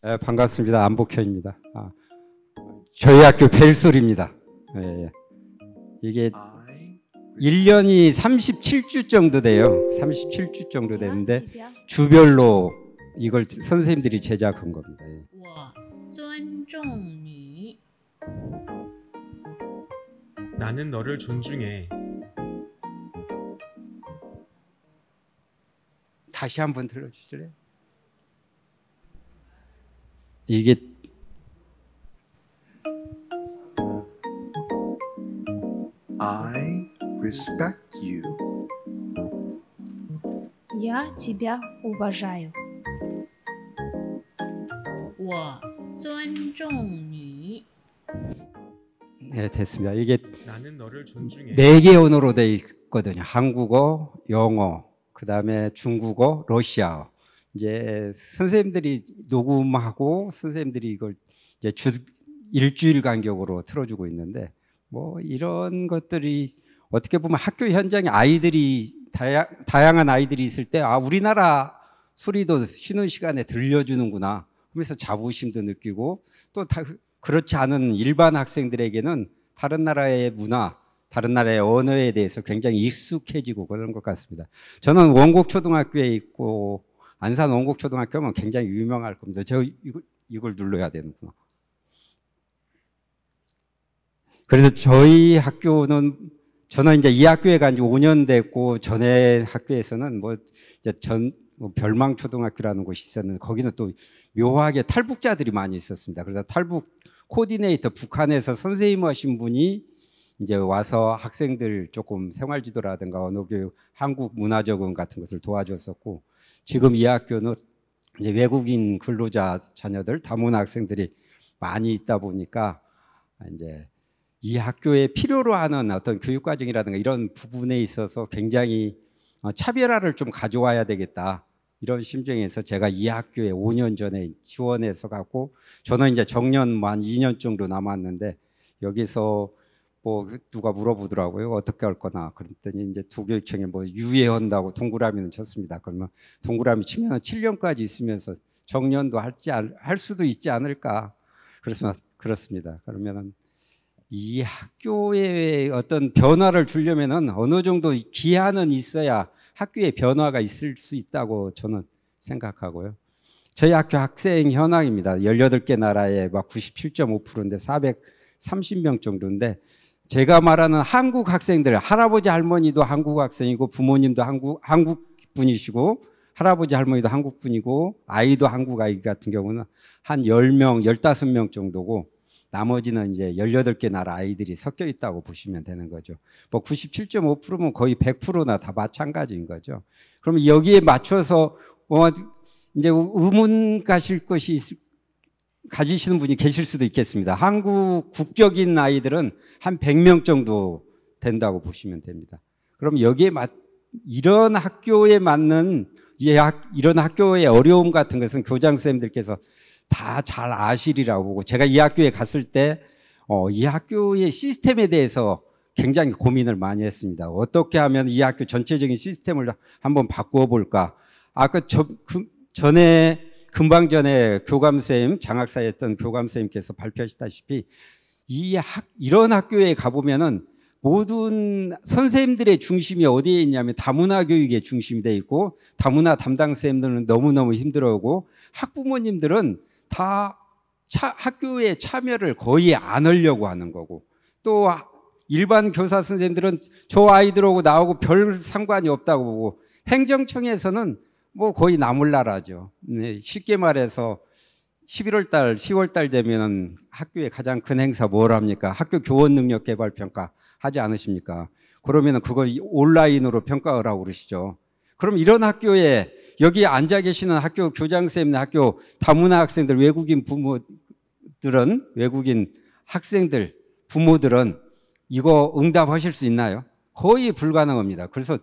네, 반갑습니다. 안복현입니다. 저희 학교 벨소리입니다. 예, 이게 1년이 37주 정도 돼요. 37주 정도 되는데 주별로 이걸 선생님들이 제작한 겁니다. 예. 我尊重你. 나는 너를 존중해. 다시 한번 들려주실래요? 이게 I respect you. Я тебя уважаю. 我尊重你. 네, 됐습니다. 이게 나는 너를 존중해. 4개 언어로 돼 있거든요. 한국어, 영어, 그다음에 중국어, 러시아어. 이제 선생님들이 녹음하고 선생님들이 이걸 이제 일주일 간격으로 틀어주고 있는데 뭐 이런 것들이 어떻게 보면 학교 현장에 아이들이 다양한 아이들이 있을 때 우리나라 소리도 쉬는 시간에 들려주는구나 하면서 자부심도 느끼고 또 그렇지 않은 일반 학생들에게는 다른 나라의 문화, 다른 나라의 언어에 대해서 굉장히 익숙해지고 그런 것 같습니다. 저는 원곡초등학교에 있고 안산 원곡초등학교면 굉장히 유명할 겁니다. 저 이걸 눌러야 되는구나. 그래서 저희 학교는 저는 이제 이 학교에 간 지 5년 됐고 전에 학교에서는 별망초등학교라는 곳이 있었는데 거기는 또 묘하게 탈북자들이 많이 있었습니다. 그래서 탈북 코디네이터 북한에서 선생님 하신 분이 이제 와서 학생들 조금 생활지도라든가 언어교육, 한국 문화 적응 같은 것을 도와줬었고 지금 이 학교는 이제 외국인 근로자 자녀들, 다문화 학생들이 많이 있다 보니까 이제 이 학교에 필요로 하는 어떤 교육 과정이라든가 이런 부분에 있어서 굉장히 차별화를 좀 가져와야 되겠다. 이런 심정에서 제가 이 학교에 5년 전에 지원해서 갔고 저는 이제 정년만 2년 정도 남았는데 여기서 뭐 누가 물어보더라고요. 어떻게 할 거나. 그랬더니 이제 도교육청에 뭐 유예한다고 동그라미는 쳤습니다. 그러면 동그라미 치면 7년까지 있으면서 정년도 할 수도 있지 않을까. 그래서 그렇습니다. 그러면은 이 학교에 어떤 변화를 주려면은 어느 정도 기한은 있어야 학교에 변화가 있을 수 있다고 저는 생각하고요. 저희 학교 학생 현황입니다. 18개 나라에 막 97.5%인데 430명 정도인데 제가 말하는 한국 학생들, 할아버지 할머니도 한국 학생이고 부모님도 한국 분이시고 할아버지 할머니도 한국 분이고 아이도 한국 아이 같은 경우는 한 10명, 15명 정도고 나머지는 이제 18개 나라 아이들이 섞여 있다고 보시면 되는 거죠. 뭐 97.5%면 거의 100%나 다 마찬가지인 거죠. 그러면 여기에 맞춰서 이제 의문 가지시는 분이 계실 수도 있겠습니다. 한국 국적인 아이들은 한 100명 정도 된다고 보시면 됩니다. 그럼 여기에 이런 학교에 맞는 이런 학교의 어려움 같은 것은 교장 선생님들께서 다 잘 아시리라고 보고 제가 이 학교에 갔을 때 이 학교의 시스템에 대해서 굉장히 고민을 많이 했습니다. 어떻게 하면 이 학교 전체적인 시스템을 한번 바꾸어 볼까. 아까 금방 전에 교감선생님, 장학사였던 교감선생님께서 발표하시다시피 이런 학교에 가보면은 모든 선생님들의 중심이 어디에 있냐면 다문화 교육의 중심이 돼 있고 다문화 담당 선생님들은 너무너무 힘들어하고 학부모님들은 다 학교에 참여를 거의 안 하려고 하는 거고 또 일반 교사 선생님들은 저 아이들하고 나하고 별 상관이 없다고 보고 행정청에서는 뭐 거의 나몰라라죠. 네, 쉽게 말해서 11월 달, 10월 달 되면 학교의 가장 큰 행사 뭘 합니까? 학교 교원 능력 개발 평가 하지 않으십니까? 그러면은 그걸 온라인으로 평가하라고 그러시죠. 그럼 이런 학교에 여기 앉아 계시는 학교 교장 선생님, 학교 다문화 학생들, 외국인 부모들은 외국인 학생들, 부모들은 이거 응답하실 수 있나요? 거의 불가능합니다. 그래서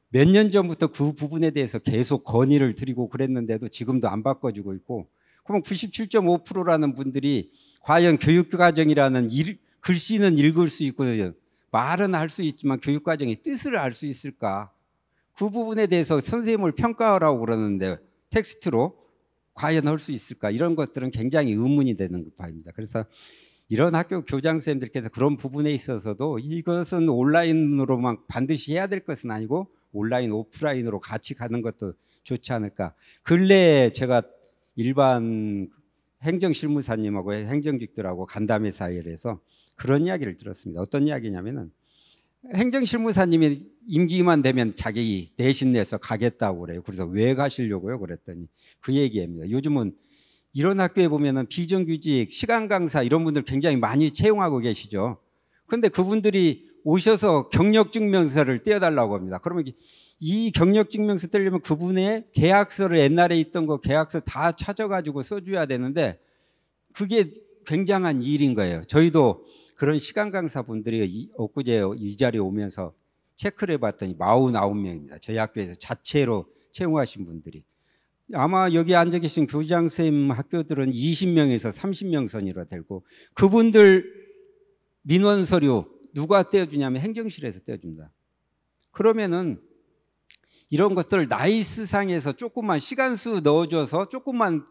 몇 년 전부터 그 부분에 대해서 계속 건의를 드리고 그랬는데도 지금도 안 바꿔주고 있고 그럼 97.5%라는 분들이 과연 교육과정이라는 글씨는 읽을 수 있고 말은 할 수 있지만 교육과정의 뜻을 알 수 있을까? 그 부분에 대해서 선생님을 평가하라고 그러는데 텍스트로 과연 할 수 있을까? 이런 것들은 굉장히 의문이 되는 바입니다. 그래서 이런 학교 교장 선생님들께서 그런 부분에 있어서도 이것은 온라인으로만 반드시 해야 될 것은 아니고 온라인, 오프라인으로 같이 가는 것도 좋지 않을까. 근래에 제가 일반 행정실무사님하고 행정직들하고 간담회 사이에서 그런 이야기를 들었습니다. 어떤 이야기냐면은 행정실무사님이 임기만 되면 자기 대신 내서 가겠다고 그래요. 그래서 왜 가시려고요? 그랬더니 그 얘기입니다. 요즘은 이런 학교에 보면은 비정규직, 시간 강사 이런 분들 굉장히 많이 채용하고 계시죠. 그런데 그분들이 오셔서 경력증명서를 떼어달라고 합니다. 그러면 이 경력증명서 떼려면 그분의 계약서를 옛날에 있던 거 계약서 다 찾아가지고 써줘야 되는데 그게 굉장한 일인 거예요. 저희도 그런 시간 강사 분들이 엊그제 이 자리에 오면서 체크를 해봤더니 49명입니다. 저희 학교에서 자체로 채용하신 분들이. 아마 여기 앉아 계신 교장 선생님 학교들은 20명에서 30명 선이로 되고 그분들 민원 서류 누가 떼어주냐면 행정실에서 떼어준다. 그러면은 이런 것들 나이스상에서 조금만 시간수 넣어줘서 조금만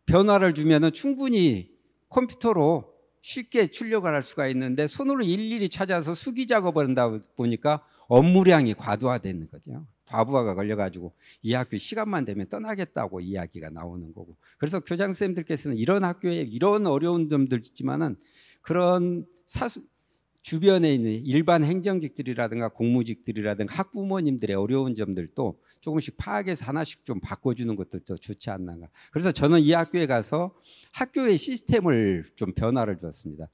변화를 주면은 충분히 컴퓨터로 쉽게 출력을 할 수가 있는데 손으로 일일이 찾아서 수기 작업을 한다 보니까 업무량이 과도화되는 거죠. 과부하가 걸려가지고 이 학교 시간만 되면 떠나겠다고 이야기가 나오는 거고. 그래서 교장 선생님들께서는 이런 학교에 이런 어려운 점들 있지만은 그런 주변에 있는 일반 행정직들이라든가 공무직들이라든가 학부모님들의 어려운 점들도 조금씩 파악해서 하나씩 좀 바꿔주는 것도 더 좋지 않는가. 그래서 저는 이 학교에 가서 학교의 시스템을 좀 변화를 주었습니다.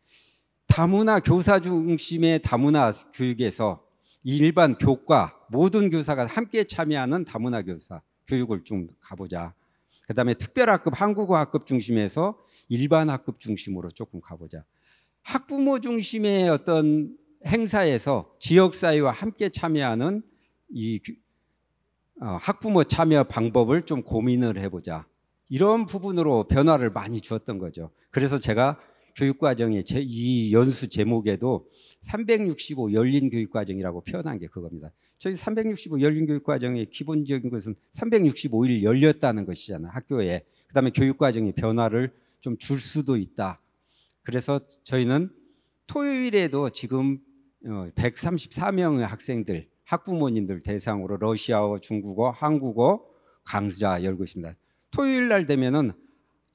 다문화 교사 중심의 다문화 교육에서 일반 교과 모든 교사가 함께 참여하는 다문화 교사 교육을 좀 가보자. 그다음에 특별학급 한국어 학급 중심에서 일반 학급 중심으로 조금 가보자. 학부모 중심의 어떤 행사에서 지역사회와 함께 참여하는 이 학부모 참여 방법을 좀 고민을 해보자. 이런 부분으로 변화를 많이 주었던 거죠. 그래서 제가 교육과정의 이 연수 제목에도 365 열린 교육과정이라고 표현한 게 그겁니다. 저희 365 열린 교육과정의 기본적인 것은 365일 열렸다는 것이잖아요. 학교에. 그다음에 교육과정의 변화를 좀 줄 수도 있다. 그래서 저희는 토요일에도 지금 134명의 학생들, 학부모님들 대상으로 러시아어, 중국어, 한국어 강좌 열고 있습니다. 토요일 날 되면은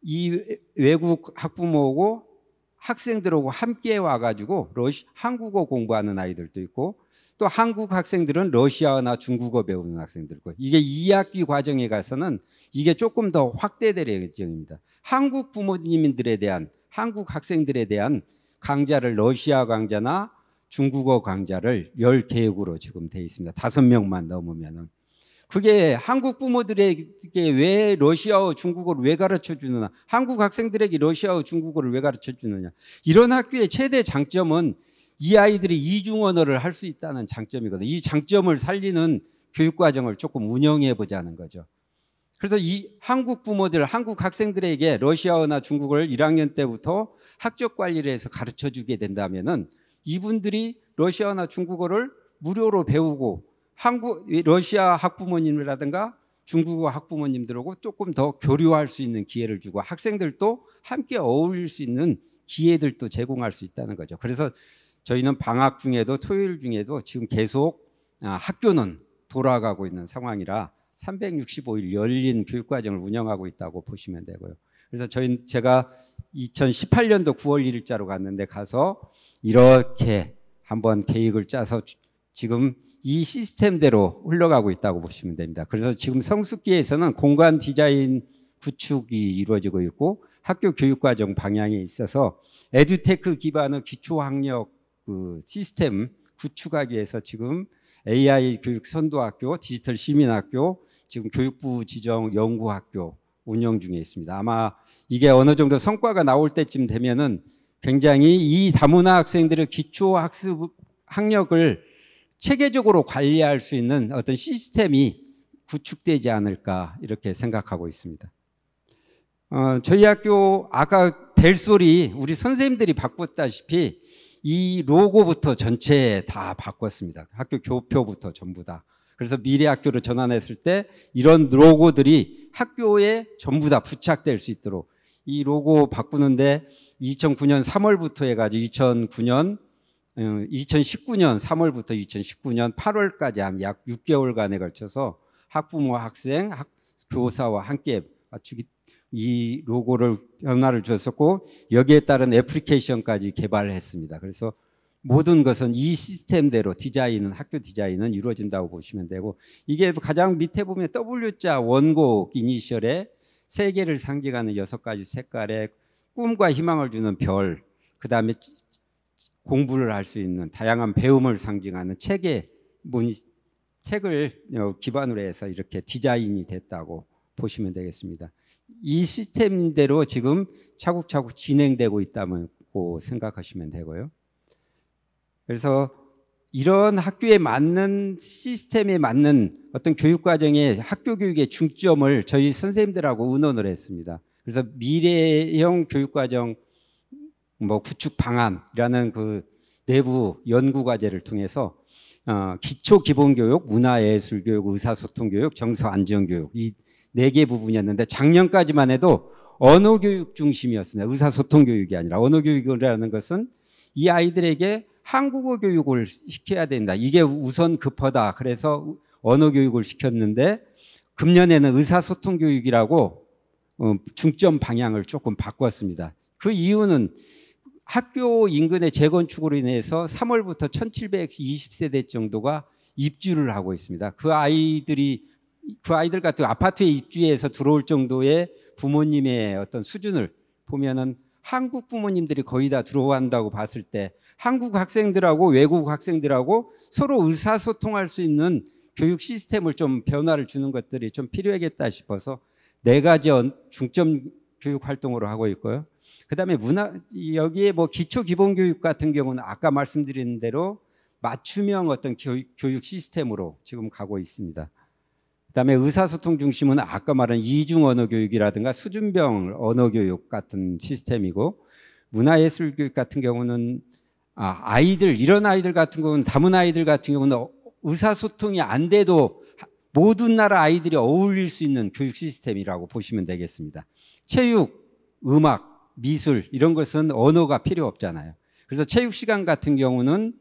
이 외국 학부모고 학생들하고 함께 와가지고 한국어 공부하는 아이들도 있고 또 한국 학생들은 러시아어나 중국어 배우는 학생들이고 이게 2학기 과정에 가서는 이게 조금 더 확대될 예정입니다. 한국 부모님들에 대한 한국 학생들에 대한 강좌를 러시아 강좌나 중국어 강좌를 열 계획으로 지금 돼 있습니다. 5명만 넘으면은. 그게 한국 부모들에게 왜 러시아어, 중국어를 왜 가르쳐 주느냐. 한국 학생들에게 러시아어, 중국어를 왜 가르쳐 주느냐. 이런 학교의 최대 장점은 이 아이들이 이중 언어를 할 수 있다는 장점이거든요. 이 장점을 살리는 교육과정을 조금 운영해 보자는 거죠. 그래서 이 한국 부모들, 한국 학생들에게 러시아어나 중국어를 1학년 때부터 학적 관리를 해서 가르쳐 주게 된다면은 이분들이 러시아어나 중국어를 무료로 배우고 러시아 학부모님이라든가 중국어 학부모님들하고 조금 더 교류할 수 있는 기회를 주고 학생들도 함께 어울릴 수 있는 기회들도 제공할 수 있다는 거죠. 그래서 저희는 방학 중에도 토요일 중에도 지금 계속 학교는 돌아가고 있는 상황이라 365일 열린 교육과정을 운영하고 있다고 보시면 되고요. 그래서 제가 2018년도 9월 1일자로 갔는데 가서 이렇게 한번 계획을 짜서 지금 이 시스템대로 흘러가고 있다고 보시면 됩니다. 그래서 지금 성숙기에서는 공간 디자인 구축이 이루어지고 있고 학교 교육과정 방향에 있어서 에듀테크 기반의 기초학력 시스템 구축하기 위해서 지금 AI 교육 선도학교, 디지털 시민학교, 지금 교육부 지정 연구학교 운영 중에 있습니다. 아마 이게 어느 정도 성과가 나올 때쯤 되면은 굉장히 이 다문화 학생들의 기초학습 학력을 체계적으로 관리할 수 있는 어떤 시스템이 구축되지 않을까 이렇게 생각하고 있습니다. 저희 학교 아까 벨소리 우리 선생님들이 바꿨다시피 이 로고부터 전체 다 바꿨습니다. 학교 교표부터 전부 다. 그래서 미래학교로 전환했을 때 이런 로고들이 학교에 전부 다 부착될 수 있도록 이 로고 바꾸는데 2009년 3월부터 해가지고 2019년 3월부터 2019년 8월까지 약 6개월간에 걸쳐서 학부모, 학생, 교사와 함께 맞추기 이 로고를 변화를 주었었고 여기에 따른 애플리케이션까지 개발을 했습니다. 그래서 모든 것은 이 시스템대로 디자인은 학교 디자인은 이루어진다고 보시면 되고 이게 가장 밑에 보면 W자 원곡 이니셜에 세계를 상징하는 6가지 색깔의 꿈과 희망을 주는 별, 그 다음에 공부를 할 수 있는 다양한 배움을 상징하는 책을 기반으로 해서 이렇게 디자인이 됐다고 보시면 되겠습니다. 이 시스템대로 지금 차곡차곡 진행되고 있다고 생각하시면 되고요. 그래서 이런 학교에 맞는 시스템에 맞는 어떤 교육과정의 학교 교육의 중점을 저희 선생님들하고 의논을 했습니다. 그래서 미래형 교육과정 구축 방안이라는 그 내부 연구과제를 통해서 기초 기본교육, 문화예술교육, 의사소통교육, 정서안전교육 이 4개 부분이었는데 작년까지만 해도 언어교육 중심이었습니다. 의사소통교육이 아니라 언어교육이라는 것은 이 아이들에게 한국어 교육을 시켜야 된다. 이게 우선 급하다. 그래서 언어교육을 시켰는데 금년에는 의사소통교육이라고 중점 방향을 조금 바꿨습니다. 그 이유는 학교 인근의 재건축으로 인해서 3월부터 1720세대 정도가 입주를 하고 있습니다. 그 아이들 같은 아파트에 입주해서 들어올 정도의 부모님의 어떤 수준을 보면은 한국 부모님들이 거의 다 들어온다고 봤을 때 한국 학생들하고 외국 학생들하고 서로 의사소통할 수 있는 교육 시스템을 좀 변화를 주는 것들이 좀 필요하겠다 싶어서 4가지 중점 교육 활동으로 하고 있고요. 그다음에 여기에 기초 기본 교육 같은 경우는 아까 말씀드린 대로 맞춤형 어떤 교육 시스템으로 지금 가고 있습니다. 그다음에 의사소통 중심은 아까 말한 이중 언어 교육이라든가 수준별 언어 교육 같은 시스템이고 문화예술 교육 같은 경우는 이런 아이들 같은 경우는 다문 아이들 같은 경우는 의사소통이 안 돼도 모든 나라 아이들이 어울릴 수 있는 교육 시스템이라고 보시면 되겠습니다. 체육, 음악, 미술 이런 것은 언어가 필요 없잖아요. 그래서 체육 시간 같은 경우는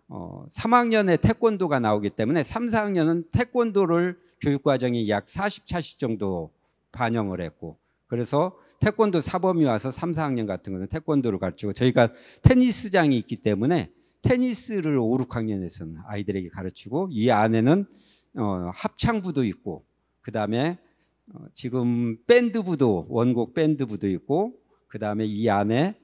3학년에 태권도가 나오기 때문에 3, 4학년은 태권도를 교육과정이 약 40차씩 정도 반영을 했고 그래서 태권도 사범이 와서 3, 4학년 같은 거는 태권도를 가르치고 저희가 테니스장이 있기 때문에 테니스를 5, 6학년에서는 아이들에게 가르치고 이 안에는 합창부도 있고 그다음에 지금 밴드부도 원곡 밴드부도 있고 그다음에 이 안에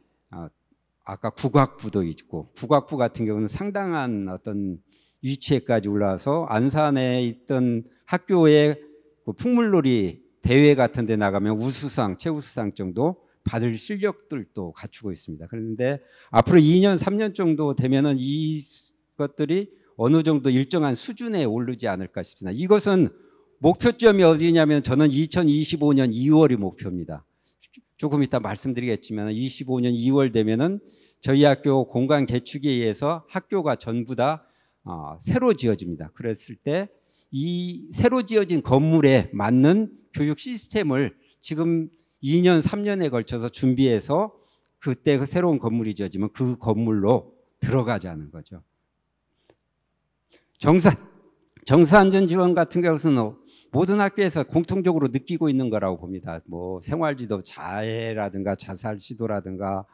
아까 국악부도 있고 국악부 같은 경우는 상당한 어떤 위치에까지 올라와서 안산에 있던 학교의 풍물놀이 대회 같은 데 나가면 우수상, 최우수상 정도 받을 실력들도 갖추고 있습니다. 그런데 앞으로 2년, 3년 정도 되면은 이것들이 어느 정도 일정한 수준에 오르지 않을까 싶습니다. 이것은 목표점이 어디냐면 저는 2025년 2월이 목표입니다. 조금 이따 말씀드리겠지만 25년 2월 되면은 저희 학교 공간 개축에 의해서 학교가 전부 다 새로 지어집니다. 그랬을 때 이 새로 지어진 건물에 맞는 교육 시스템을 지금 2년, 3년에 걸쳐서 준비해서 그때 새로운 건물이 지어지면 그 건물로 들어가자는 거죠. 정서안전지원 같은 경우는 모든 학교에서 공통적으로 느끼고 있는 거라고 봅니다. 생활지도 자해라든가 자살 시도라든가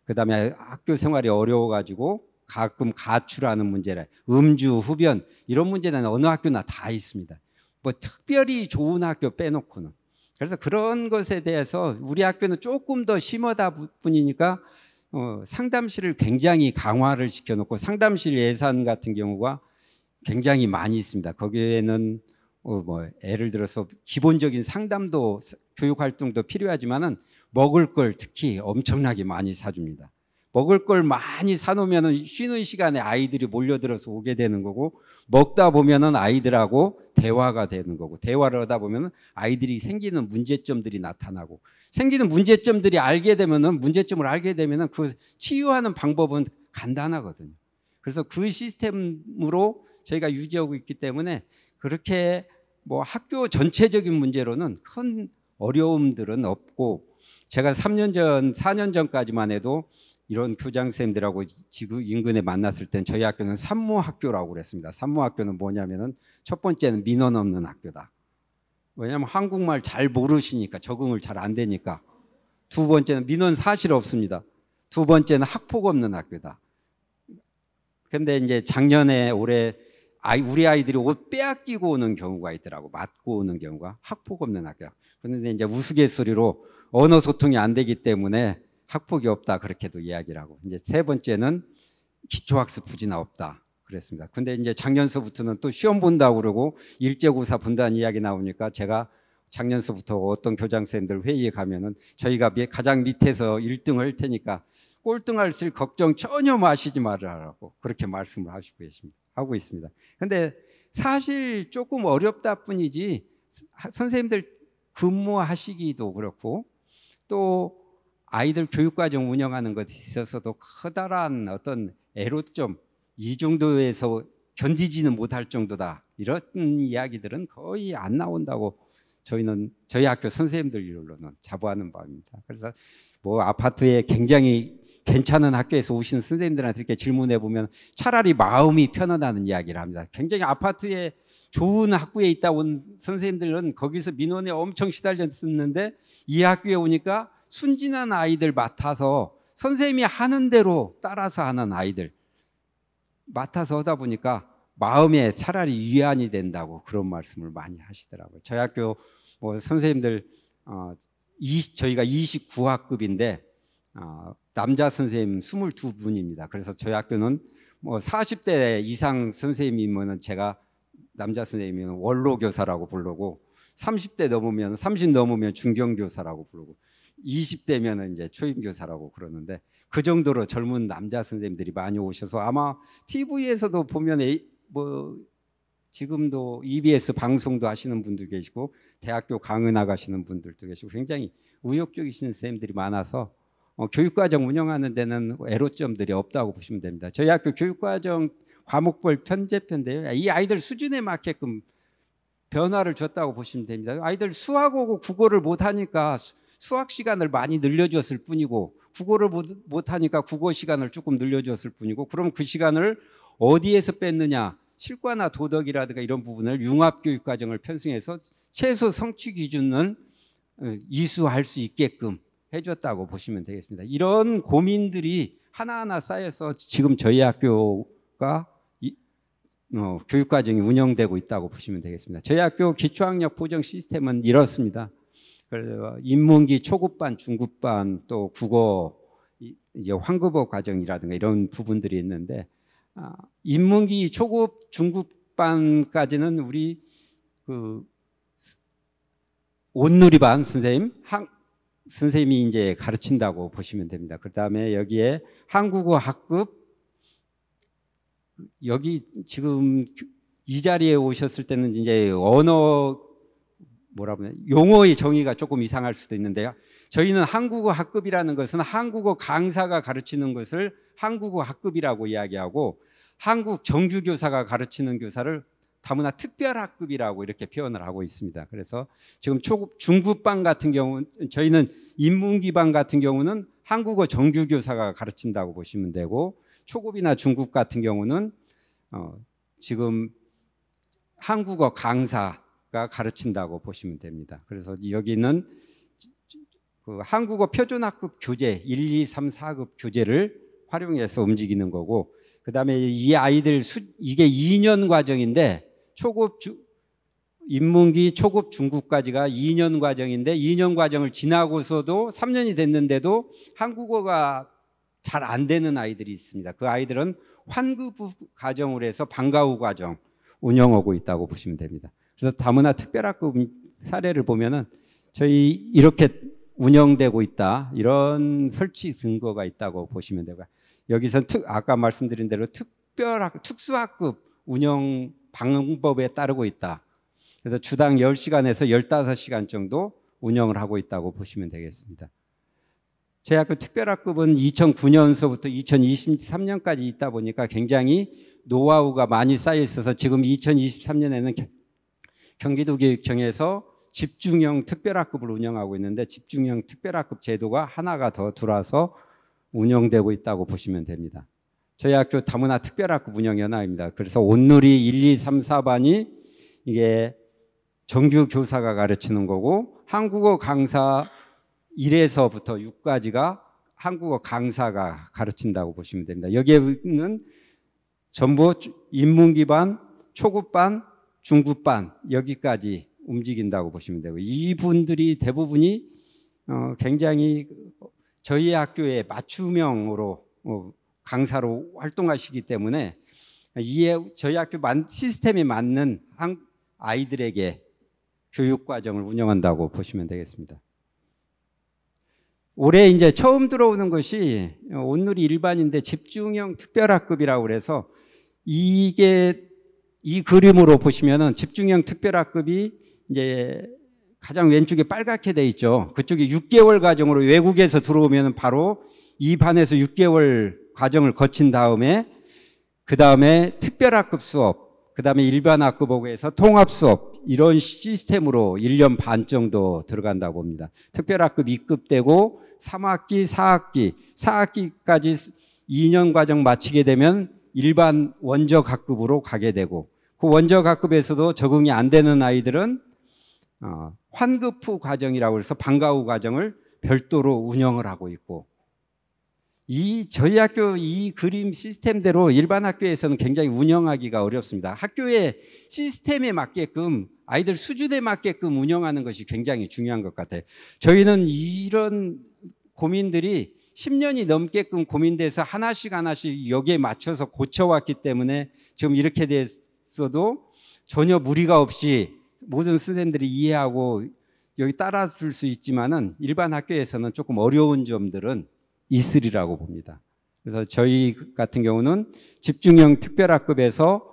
그다음에 학교 생활이 어려워가지고 가끔 가출하는 문제라 음주, 흡연 이런 문제는 어느 학교나 다 있습니다. 특별히 좋은 학교 빼놓고는. 그래서 그런 것에 대해서 우리 학교는 조금 더 심하다 뿐이니까 상담실을 굉장히 강화를 시켜놓고 상담실 예산 같은 경우가 굉장히 많이 있습니다. 거기에는 예를 들어서 기본적인 상담도 교육 활동도 필요하지만은 먹을 걸 특히 엄청나게 많이 사줍니다. 먹을 걸 많이 사놓으면 쉬는 시간에 아이들이 몰려들어서 오게 되는 거고 먹다 보면은 아이들하고 대화가 되는 거고 대화를 하다 보면은 아이들이 생기는 문제점들이 나타나고 생기는 문제점들이 문제점을 알게 되면은 그 치유하는 방법은 간단하거든요. 그래서 그 시스템으로 저희가 유지하고 있기 때문에 그렇게 뭐 학교 전체적인 문제로는 큰 어려움들은 없고, 제가 3년 전, 4년 전까지만 해도 이런 교장 선생님들하고 지구 인근에 만났을 땐 저희 학교는 산모학교라고 그랬습니다. 산모학교는 뭐냐면은 첫 번째는 민원 없는 학교다. 왜냐하면 한국말 잘 모르시니까, 적응을 잘 안 되니까. 두 번째는 민원 사실 없습니다. 두 번째는 학폭 없는 학교다. 근데 이제 작년에 올해 우리 아이들이 옷 빼앗기고 오는 경우가 있더라고. 맞고 오는 경우가. 학폭 없는 학교. 그런데 이제 우스갯소리로 언어 소통이 안 되기 때문에 학폭이 없다, 그렇게도 이야기를 하고, 이제 세 번째는 기초학습 부진화 없다 그랬습니다. 근데 이제 작년서부터는 또 시험 본다고 그러고 일제고사 분단 이야기 나오니까, 제가 작년서부터 어떤 교장 선생님들 회의에 가면은 저희가 가장 밑에서 1등을 할 테니까 꼴등할 쓸 걱정 전혀 마시지 말라고 그렇게 말씀을 하고 있습니다. 근데 사실 조금 어렵다 뿐이지, 선생님들 근무하시기도 그렇고 또 아이들 교육과정 운영하는 것에 있어서도 커다란 어떤 애로점, 이 정도에서 견디지는 못할 정도다, 이런 이야기들은 거의 안 나온다고 저희 학교 선생님들로는 자부하는 바입니다. 그래서 뭐 아파트에 굉장히 괜찮은 학교에서 오신 선생님들한테 이렇게 질문해 보면 차라리 마음이 편안하는 이야기를 합니다. 굉장히 아파트에 좋은 학교에 있다 온 선생님들은 거기서 민원에 엄청 시달렸었는데, 이 학교에 오니까 순진한 아이들 맡아서 선생님이 하는 대로 따라서 하는 아이들 맡아서 하다 보니까 마음에 차라리 위안이 된다고 그런 말씀을 많이 하시더라고요. 저희 학교 뭐 선생님들 저희가 29학급인데 남자 선생님 22분입니다. 그래서 저희 학교는 뭐 40대 이상 선생님이면 제가 남자 선생님이면 원로교사라고 부르고, 30대 넘으면 30 넘으면 중견교사라고 부르고, 20대면 이제 초임교사라고 그러는데, 그 정도로 젊은 남자 선생님들이 많이 오셔서 아마 TV에서도 보면 뭐 지금도 EBS 방송도 하시는 분도 계시고 대학교 강의 나가시는 분들도 계시고 굉장히 의욕적이신 선생님들이 많아서 교육과정 운영하는 데는 애로점들이 없다고 보시면 됩니다. 저희 학교 교육과정 과목별 편제표인데요, 이 아이들 수준에 맞게끔 변화를 줬다고 보시면 됩니다. 아이들 수학하고 국어를 못하니까 수학 시간을 많이 늘려줬을 뿐이고, 국어를 못하니까 국어 시간을 조금 늘려줬을 뿐이고, 그럼 그 시간을 어디에서 뺐느냐, 실과나 도덕이라든가 이런 부분을 융합교육과정을 편성해서 최소 성취 기준은 이수할 수 있게끔 해줬다고 보시면 되겠습니다. 이런 고민들이 하나하나 쌓여서 지금 저희 학교가 교육과정이 운영되고 있다고 보시면 되겠습니다. 저희 학교 기초학력 보정 시스템은 이렇습니다. 인문기 초급반, 중급반, 또 국어, 이제 황급어 과정이라든가 이런 부분들이 있는데, 인문기 초급, 중급반까지는 우리 그 온누리반 선생님이 이제 가르친다고 보시면 됩니다. 그 다음에 여기에 한국어 학급, 여기 지금 이 자리에 오셨을 때는 이제 언어 용어의 정의가 조금 이상할 수도 있는데요. 저희는 한국어 학급이라는 것은 한국어 강사가 가르치는 것을 한국어 학급이라고 이야기하고, 한국 정규교사가 가르치는 교사를 다문화 특별학급이라고 이렇게 표현을 하고 있습니다. 그래서 지금 중급반 같은 경우는, 저희는 인문기반 같은 경우는 한국어 정규교사가 가르친다고 보시면 되고, 초급이나 중급 같은 경우는 지금 한국어 강사가 가르친다고 보시면 됩니다. 그래서 여기는 그 한국어 표준학급 교재 1, 2, 3, 4급 교재를 활용해서 움직이는 거고, 그 다음에 이 아이들 이게 2년 과정인데, 인문기 초급 중급까지가 2년 과정인데, 2년 과정을 지나고서도 3년이 됐는데도 한국어가 잘 안 되는 아이들이 있습니다. 그 아이들은 환급 과정으로 해서 방과 후 과정 운영하고 있다고 보시면 됩니다. 그래서 다문화 특별학급 사례를 보면은 저희 이렇게 운영되고 있다, 이런 설치 증거가 있다고 보시면 되고요. 여기서 아까 말씀드린 대로 특수학급 운영 방법에 따르고 있다. 그래서 주당 10시간에서 15시간 정도 운영을 하고 있다고 보시면 되겠습니다. 저희 학교 특별학급은 2009년서부터 2023년까지 있다 보니까 굉장히 노하우가 많이 쌓여 있어서 지금 2023년에는 경기도교육청에서 집중형 특별학급을 운영하고 있는데 집중형 특별학급 제도가 하나가 더 들어와서 운영되고 있다고 보시면 됩니다. 저희 학교 다문화 특별학급 운영연합입니다. 그래서 온누리 1, 2, 3, 4반이 이게 정규 교사가 가르치는 거고 한국어 강사 1에서부터 6까지가 한국어 강사가 가르친다고 보시면 됩니다. 여기에는 전부 인문기반, 초급반, 중급반 여기까지 움직인다고 보시면 되고 이분들이 대부분이 굉장히 저희 학교의 맞춤형으로 강사로 활동하시기 때문에 저희 학교 시스템에 맞는 아이들에게 교육과정을 운영한다고 보시면 되겠습니다. 올해 이제 처음 들어오는 것이 온누리 일반인데 집중형 특별학급이라고 그래서 이게 이 그림으로 보시면은 집중형 특별학급이 이제 가장 왼쪽에 빨갛게 돼 있죠. 그쪽이 6개월 과정으로 외국에서 들어오면 바로 이 반에서 6개월 과정을 거친 다음에 그 다음에 특별학급 수업, 그 다음에 일반 학급하고 해서 통합 수업 이런 시스템으로 1년 반 정도 들어간다고 봅니다. 특별학급 2급되고 3학기, 4학기까지 2년 과정 마치게 되면 일반 원적 학급으로 가게 되고 그 원적 학급에서도 적응이 안 되는 아이들은 환급 후 과정이라고 해서 방과 후 과정을 별도로 운영을 하고 있고 저희 학교 이 그림 시스템대로 일반 학교에서는 굉장히 운영하기가 어렵습니다. 학교의 시스템에 맞게끔 아이들 수준에 맞게끔 운영하는 것이 굉장히 중요한 것 같아요. 저희는 이런 고민들이 10년이 넘게끔 고민돼서 하나씩 여기에 맞춰서 고쳐왔기 때문에 지금 이렇게 됐어도 전혀 무리가 없이 모든 선생님들이 이해하고 여기 따라줄 수 있지만은 일반 학교에서는 조금 어려운 점들은 있으리라고 봅니다. 그래서 저희 같은 경우는 집중형 특별학급에서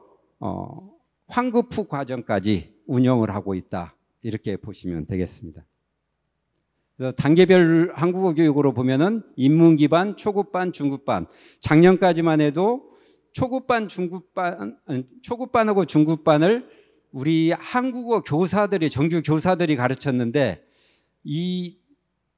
환급 후 과정까지 운영을 하고 있다 이렇게 보시면 되겠습니다. 그래서 단계별 한국어 교육으로 보면은 인문기반, 초급반, 중급반 작년까지만 해도 초급반하고 중급반을 우리 한국어 교사들이 정규 교사들이 가르쳤는데 이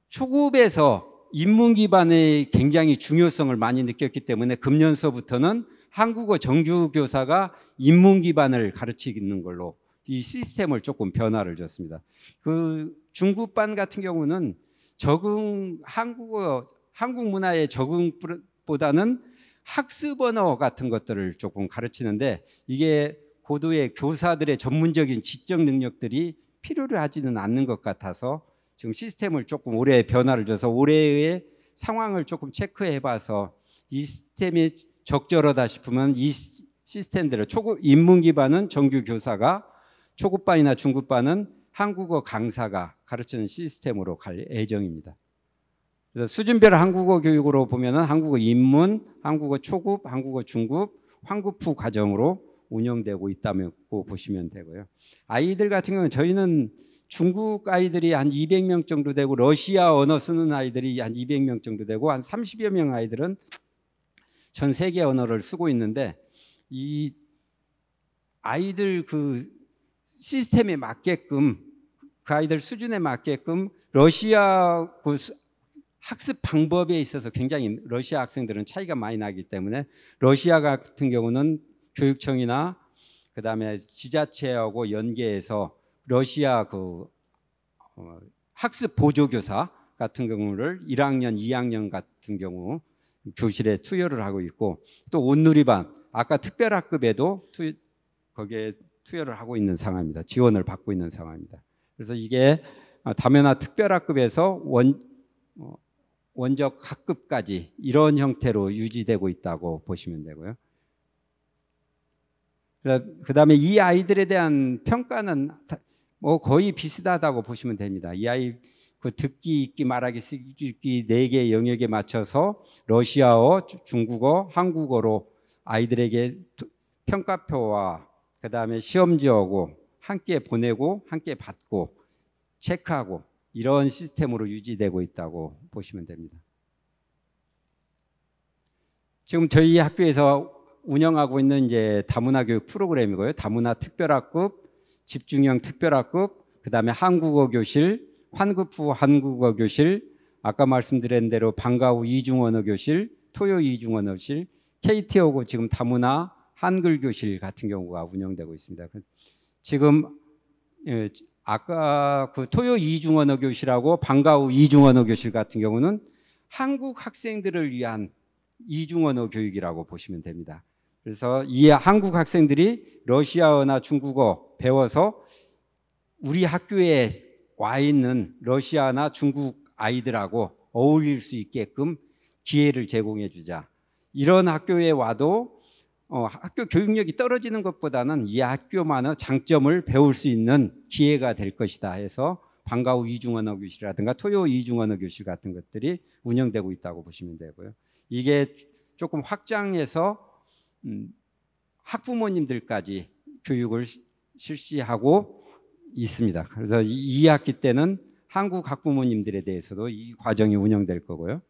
초급에서 인문 기반의 굉장히 중요성을 많이 느꼈기 때문에 금년서부터는 한국어 정규 교사가 인문 기반을 가르치는 걸로 이 시스템을 조금 변화를 줬습니다. 그 중급반 같은 경우는 한국 문화의 적응보다는 학습 언어 같은 것들을 조금 가르치는데 이게 고도의 교사들의 전문적인 지적 능력들이 필요로 하지는 않는 것 같아서 지금 시스템을 조금 올해 변화를 줘서 올해의 상황을 조금 체크해 봐서 이 시스템이 적절하다 싶으면 이 시스템대로 인문 기반은 정규 교사가 초급반이나 중급반은 한국어 강사가 가르치는 시스템으로 갈 예정입니다. 그래서 수준별 한국어 교육으로 보면은 한국어 입문, 한국어 초급, 한국어 중급, 환급 후 과정으로 운영되고 있다고 보시면 되고요. 아이들 같은 경우는 저희는 중국 아이들이 한 200명 정도 되고 러시아 언어 쓰는 아이들이 한 200명 정도 되고 한 30여 명 아이들은 전 세계 언어를 쓰고 있는데 이 아이들 그 시스템에 맞게끔 그 아이들 수준에 맞게끔 러시아 그 학습 방법에 있어서 굉장히 러시아 학생들은 차이가 많이 나기 때문에 러시아 같은 경우는 교육청이나 그다음에 지자체하고 연계해서 러시아 그 학습 보조교사 같은 경우를 1학년, 2학년 같은 경우 교실에 투여를 하고 있고 또 온누리반 아까 특별학급에도 거기에 투여를 하고 있는 상황입니다. 지원을 받고 있는 상황입니다. 그래서 이게 다문화 특별학급에서 원적 학급까지 이런 형태로 유지되고 있다고 보시면 되고요. 그다음에 이 아이들에 대한 평가는 뭐 거의 비슷하다고 보시면 됩니다. 이 아이 그 듣기, 읽기, 말하기, 쓰기, 읽기 4개 영역에 맞춰서 러시아어, 중국어, 한국어로 아이들에게 평가표와 그다음에 시험지하고 함께 보내고 함께 받고 체크하고 이런 시스템으로 유지되고 있다고 보시면 됩니다. 지금 저희 학교에서 운영하고 있는 이제 다문화 교육 프로그램이고요. 다문화 특별학급 집중형 특별학급, 그다음에 한국어 교실, 환급후 한국어 교실, 아까 말씀드린 대로 방과 후 이중언어 교실, 토요 이중언어 교실, KT하고 지금 다문화 한글 교실 같은 경우가 운영되고 있습니다. 지금 아까 그 토요 이중언어 교실하고 방과 후 이중언어 교실 같은 경우는 한국 학생들을 위한 이중언어 교육이라고 보시면 됩니다. 그래서 이 한국 학생들이 러시아어나 중국어 배워서 우리 학교에 와 있는 러시아나 중국 아이들하고 어울릴 수 있게끔 기회를 제공해 주자. 이런 학교에 와도 학교 교육력이 떨어지는 것보다는 이 학교만의 장점을 배울 수 있는 기회가 될 것이다 해서 방과 후 이중언어 교실이라든가 토요 이중언어 교실 같은 것들이 운영되고 있다고 보시면 되고요. 이게 조금 확장해서 학부모님들까지 교육을 실시하고 있습니다. 그래서 2학기 때는 한국 학부모님들에 대해서도 이 과정이 운영될 거고요.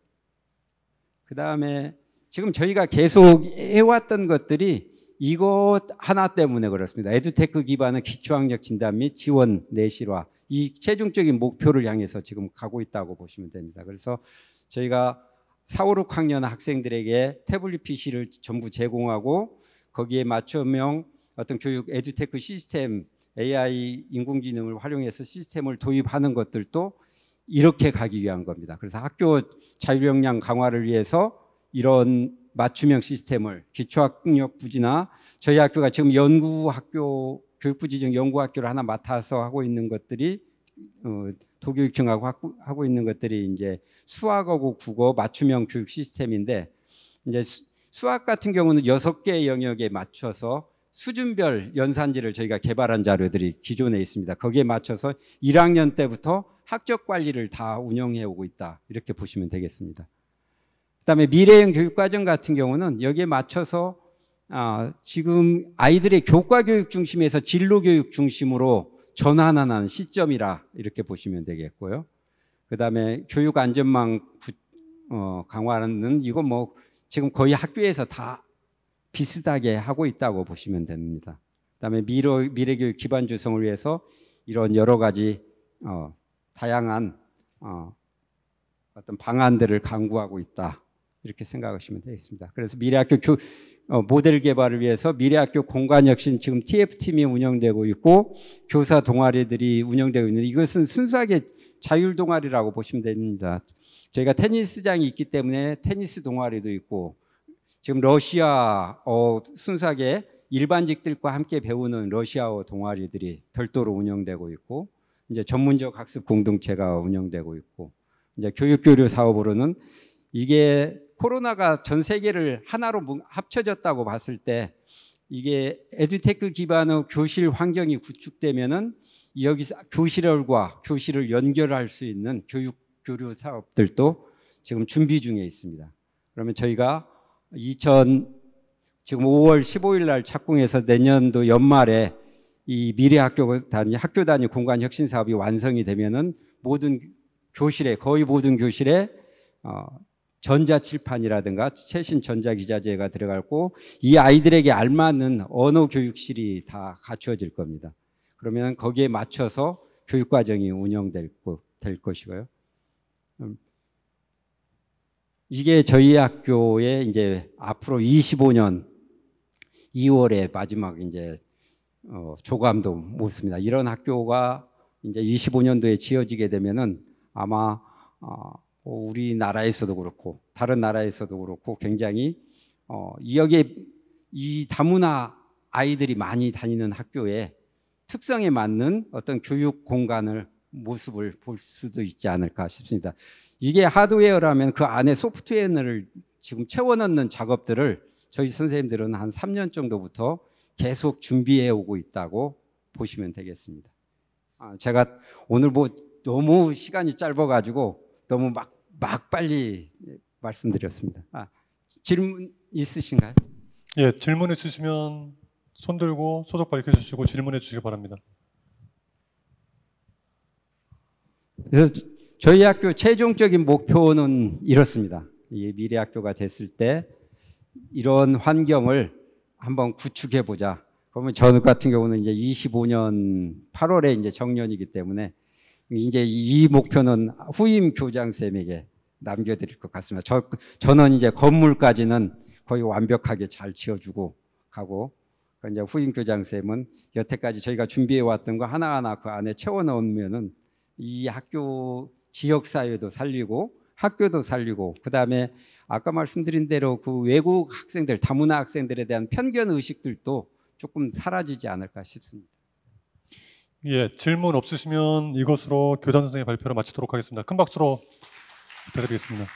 그 다음에 지금 저희가 계속 해왔던 것들이 이것 하나 때문에 그렇습니다. 에듀테크 기반의 기초학력 진단 및 지원 내실화, 이 최종적인 목표를 향해서 지금 가고 있다고 보시면 됩니다. 그래서 저희가 4, 5, 6학년 학생들에게 태블릿 PC를 전부 제공하고 거기에 맞춤형 어떤 교육 에듀테크 시스템, AI 인공지능을 활용해서 시스템을 도입하는 것들도 이렇게 가기 위한 겁니다. 그래서 학교 자율역량 강화를 위해서 이런 맞춤형 시스템을 기초학력 부지나 저희 학교가 지금 연구학교 교육부지정 연구학교를 하나 맡아서 하고 있는 것들이 도교육청하고 하고 있는 것들이 이제 수학하고 국어 맞춤형 교육 시스템인데 이제 수학 같은 경우는 6개 영역에 맞춰서 수준별 연산지를 저희가 개발한 자료들이 기존에 있습니다. 거기에 맞춰서 1학년 때부터 학적 관리를 다 운영해 오고 있다. 이렇게 보시면 되겠습니다. 그다음에 미래형 교육과정 같은 경우는 여기에 맞춰서 지금 아이들의 교과 교육 중심에서 진로 교육 중심으로 전환하는 시점이라 이렇게 보시면 되겠고요. 그다음에 교육 안전망 강화는 이거 뭐 지금 거의 학교에서 다 비슷하게 하고 있다고 보시면 됩니다. 그다음에 미래교육 기반 조성을 위해서 이런 여러 가지 다양한 어떤 방안들을 강구하고 있다. 이렇게 생각하시면 되겠습니다. 그래서 미래학교 모델 개발을 위해서 미래학교 공간혁신 지금 TF팀이 운영되고 있고 교사 동아리들이 운영되고 있는데 이것은 순수하게 자율 동아리라고 보시면 됩니다. 저희가 테니스장이 있기 때문에 테니스 동아리도 있고 지금 러시아어 순수하게 일반직들과 함께 배우는 러시아어 동아리들이 별도로 운영되고 있고 이제 전문적 학습 공동체가 운영되고 있고 이제 교육교류 사업으로는 이게 코로나가 전 세계를 하나로 합쳐졌다고 봤을 때 이게 에듀테크 기반의 교실 환경이 구축되면은 여기서 교실과 교실을 연결할 수 있는 교육 교류 사업들도 지금 준비 중에 있습니다. 그러면 저희가 지금 5월 15일 날 착공해서 내년도 연말에 이 미래학교 단위 공간 혁신 사업이 완성이 되면은 거의 모든 교실에 전자칠판이라든가 최신 전자기자재가 들어가고 이 아이들에게 알맞는 언어 교육실이 다 갖추어질 겁니다. 그러면 거기에 맞춰서 교육과정이 운영될 것이고요. 이게 저희 학교의 이제 앞으로 25년 2월에 마지막 이제 조감도 묻습니다. 이런 학교가 이제 25년도에 지어지게 되면은 아마 우리나라에서도 그렇고 다른 나라에서도 그렇고 굉장히 여기에 이 다문화 아이들이 많이 다니는 학교의 특성에 맞는 어떤 교육 공간을 모습을 볼 수도 있지 않을까 싶습니다. 이게 하드웨어라면 그 안에 소프트웨어를 지금 채워넣는 작업들을 저희 선생님들은 한 3년 정도부터 계속 준비해 오고 있다고 보시면 되겠습니다. 제가 오늘 뭐 너무 시간이 짧아가지고 너무 막 빨리 말씀드렸습니다. 질문 있으신가요? 예, 질문 있으시면 손 들고 소속 밝혀주시고 질문해 주시기 바랍니다. 그래서 저희 학교 최종적인 목표는 이렇습니다. 이 미래학교가 됐을 때 이런 환경을 한번 구축해 보자. 그러면 저 같은 경우는 이제 25년 8월에 이제 정년이기 때문에 이제 이 목표는 후임 교장쌤에게 남겨드릴 것 같습니다. 저는 이제 건물까지는 거의 완벽하게 잘 지어주고 가고, 이제 후임 교장쌤은 여태까지 저희가 준비해 왔던 거 하나하나 그 안에 채워 넣으면은 이 학교 지역사회도 살리고 학교도 살리고, 그다음에 아까 말씀드린 대로 그 외국 학생들, 다문화 학생들에 대한 편견 의식들도 조금 사라지지 않을까 싶습니다. 예, 질문 없으시면 이것으로 교장 선생님 발표를 마치도록 하겠습니다. 큰 박수로 부탁드리겠습니다.